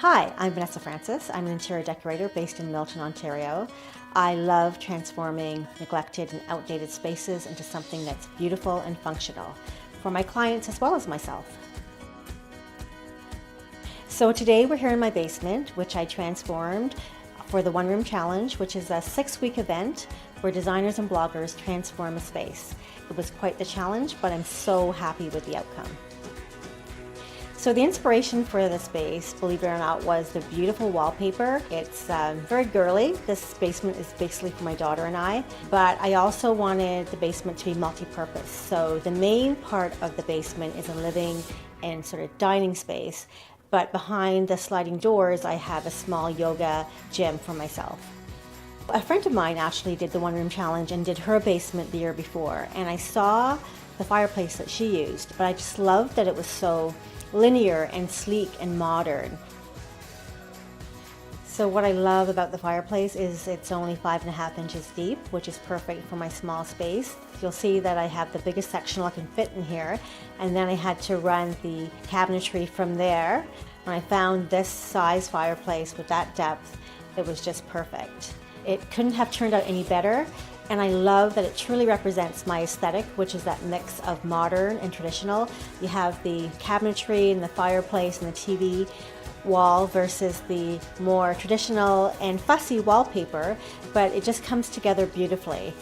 Hi, I'm Vanessa Francis. I'm an interior decorator based in Milton, Ontario. I love transforming neglected and outdated spaces into something that's beautiful and functional for my clients as well as myself. So today we're here in my basement, which I transformed for the One Room Challenge, which is a 6-week event where designers and bloggers transform a space. It was quite the challenge, but I'm so happy with the outcome. So the inspiration for the space, believe it or not, was the beautiful wallpaper. It's very girly. This basement is basically for my daughter and I, but I also wanted the basement to be multi-purpose. So the main part of the basement is a living and sort of dining space, but behind the sliding doors, I have a small yoga gym for myself. A friend of mine actually did the One Room Challenge and did her basement the year before, and I saw the fireplace that she used, but I just loved that it was so linear and sleek and modern. So what I love about the fireplace is it's only 5.5 inches deep, which is perfect for my small space. You'll see that I have the biggest sectional I can fit in here, and then I had to run the cabinetry from there. When I found this size fireplace with that depth, it was just perfect. It couldn't have turned out any better. And I love that it truly represents my aesthetic, which is that mix of modern and traditional. You have the cabinetry and the fireplace and the TV wall versus the more traditional and fussy wallpaper, but it just comes together beautifully.